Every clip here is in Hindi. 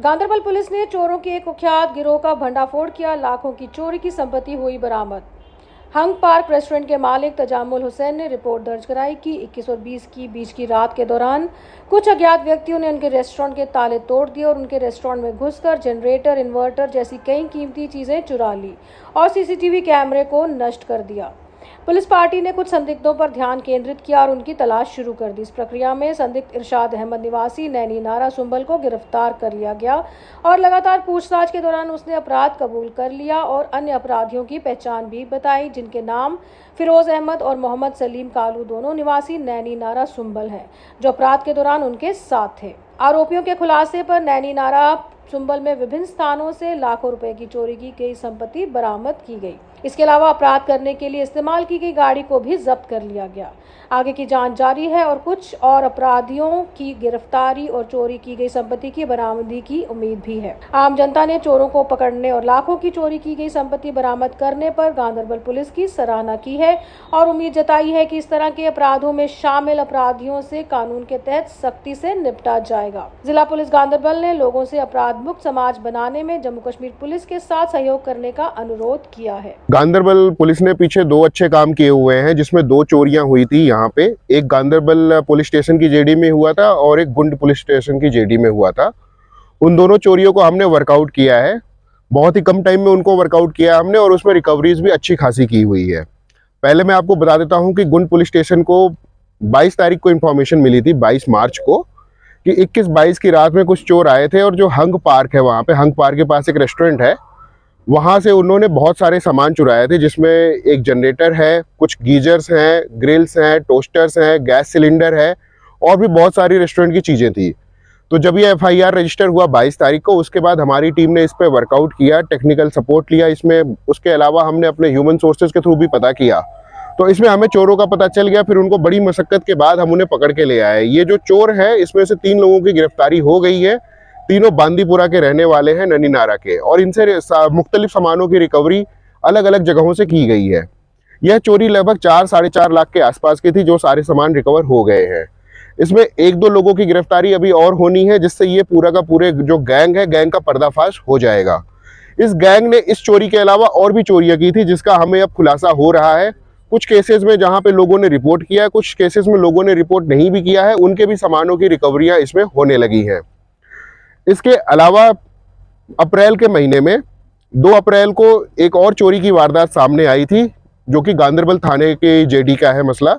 गांदरबल पुलिस ने चोरों के एक कुख्यात गिरोह का भंडाफोड़ किया। लाखों की चोरी की संपत्ति हुई बरामद। हंग पार्क रेस्टोरेंट के मालिक तजामुल हुसैन ने रिपोर्ट दर्ज कराई कि 21 और 20 की बीच की रात के दौरान कुछ अज्ञात व्यक्तियों ने उनके रेस्टोरेंट के ताले तोड़ दिए और उनके रेस्टोरेंट में घुसकर जनरेटर, इन्वर्टर जैसी कई कीमती चीजें चुरा ली और सीसीटीवी कैमरे को नष्ट कर दिया। पुलिस पार्टी ने कुछ संदिग्धों पर ध्यान केंद्रित किया और उनकी तलाश शुरू कर दी। इस प्रक्रिया में संदिग्ध इरशाद अहमद निवासी नैनी नारा सुंबल को गिरफ्तार कर लिया गया और लगातार पूछताछ के दौरान उसने अपराध कबूल कर लिया और अन्य अपराधियों की पहचान भी बताई, जिनके नाम फिरोज अहमद और मोहम्मद सलीम कालू दोनों निवासी नैनी नारा सुंबल हैं, जो अपराध के दौरान उनके साथ थे। आरोपियों के खुलासे पर नैनी नारा सुंबल में विभिन्न स्थानों से लाखों रुपए की चोरी की गई संपत्ति बरामद की गई। इसके अलावा अपराध करने के लिए इस्तेमाल की गई गाड़ी को भी जब्त कर लिया गया। आगे की जांच जारी है और कुछ और अपराधियों की गिरफ्तारी और चोरी की गई संपत्ति की बरामदगी की उम्मीद भी है। आम जनता ने चोरों को पकड़ने और लाखों की चोरी की गई संपत्ति बरामद करने पर गांदरबल पुलिस की सराहना की है और उम्मीद जताई है कि इस तरह के अपराधों में शामिल अपराधियों से कानून के तहत सख्ती से निपटा जाएगा। जिला पुलिस गांदरबल ने लोगों से अपराध मुक्त समाज बनाने में जम्मू कश्मीर पुलिस के साथ सहयोग करने का अनुरोध किया है। गांदरबल पुलिस ने पीछे दो अच्छे काम किए हुए हैं, जिसमें दो चोरियां हुई थी यहाँ पे। एक गांदरबल पुलिस स्टेशन की जेडी में हुआ था और एक गुंड पुलिस स्टेशन की जेडी में हुआ था। उन दोनों चोरियों को हमने वर्कआउट किया है, बहुत ही कम टाइम में उनको वर्कआउट किया हमने और उसमें रिकवरीज भी अच्छी खासी की हुई है। पहले मैं आपको बता देता हूँ कि गुंड पुलिस स्टेशन को 22 तारीख को इन्फॉर्मेशन मिली थी, 22 मार्च को, कि 21-22 की रात में कुछ चोर आए थे और जो हंग पार्क है, वहाँ पे हंग पार्क के पास एक रेस्टोरेंट है, वहाँ से उन्होंने बहुत सारे सामान चुराए थे, जिसमें एक जनरेटर है, कुछ गीजर्स हैं, ग्रिल्स हैं, टोस्टर्स हैं, गैस सिलेंडर है और भी बहुत सारी रेस्टोरेंट की चीज़ें थी। तो जब ये एफआईआर रजिस्टर हुआ 22 तारीख को, उसके बाद हमारी टीम ने इस पर वर्कआउट किया, टेक्निकल सपोर्ट लिया इसमें। उसके अलावा हमने अपने ह्यूमन सोर्सेज के थ्रू भी पता किया, तो इसमें हमें चोरों का पता चल गया। फिर उनको बड़ी मशक्कत के बाद हम उन्हें पकड़ के ले आए। ये जो चोर है, इसमें से 3 लोगों की गिरफ्तारी हो गई है। तीनों बांदीपुरा के रहने वाले हैं, नैनी नारा के, और इनसे मुख्तलिफ सामानों की रिकवरी अलग अलग जगहों से की गई है। यह चोरी लगभग 4-4.5 लाख के आसपास की थी, जो सारे सामान रिकवर हो गए हैं। इसमें 1-2 लोगों की गिरफ्तारी अभी और होनी है, जिससे ये पूरा का पूरे जो गैंग है, गैंग का पर्दाफाश हो जाएगा। इस गैंग ने इस चोरी के अलावा और भी चोरियां की थी, जिसका हमें अब खुलासा हो रहा है। कुछ केसेस में जहां पे लोगों ने रिपोर्ट किया है, कुछ केसेस में लोगों ने रिपोर्ट नहीं भी किया है, उनके भी सामानों की रिकवरियां इसमें होने लगी हैं। इसके अलावा अप्रैल के महीने में 2 अप्रैल को एक और चोरी की वारदात सामने आई थी, जो कि गांदरबल थाने के जेडी का है मसला।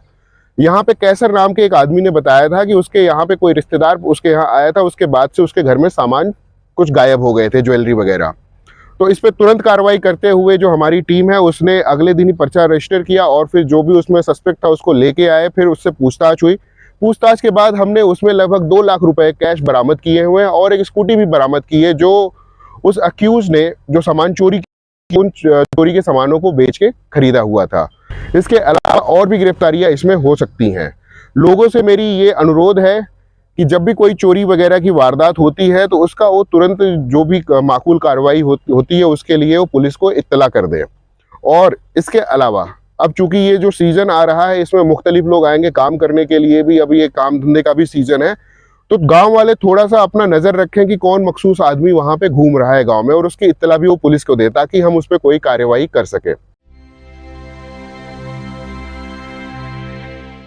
यहाँ पे कैसर नाम के एक आदमी ने बताया था कि उसके यहाँ पे कोई रिश्तेदार उसके यहाँ आया था, उसके बाद से उसके घर में सामान कुछ गायब हो गए थे, ज्वेलरी वगैरह। तो इस पर तुरंत कार्रवाई करते हुए जो हमारी टीम है, उसने अगले दिन ही पर्चा रजिस्टर किया और फिर जो भी उसमें सस्पेक्ट था उसको लेके आए। फिर उससे पूछताछ हुई। पूछताछ के बाद हमने उसमें लगभग 2 लाख रुपए कैश बरामद किए हुए हैं और एक स्कूटी भी बरामद की है, जो उस अक्यूज ने जो सामान चोरी उन चोरी के सामानों को बेच के खरीदा हुआ था। इसके अलावा और भी गिरफ्तारियां इसमें हो सकती हैं। लोगों से मेरी ये अनुरोध है कि जब भी कोई चोरी वगैरह की वारदात होती है, तो उसका वो तुरंत जो भी माकूल कार्रवाई होती है, उसके लिए वो पुलिस को इत्तला कर दें। और इसके अलावा अब चूंकि ये जो सीज़न आ रहा है, इसमें मुख्तलिफ लोग आएंगे काम करने के लिए भी, अभी ये काम धंधे का भी सीज़न है, तो गांव वाले थोड़ा सा अपना नज़र रखें कि कौन मखसूस आदमी वहाँ पे घूम रहा है गांव में, और उसकी इत्तला भी वो पुलिस को दे, ताकि हम उस पर कोई कार्रवाई कर सकें।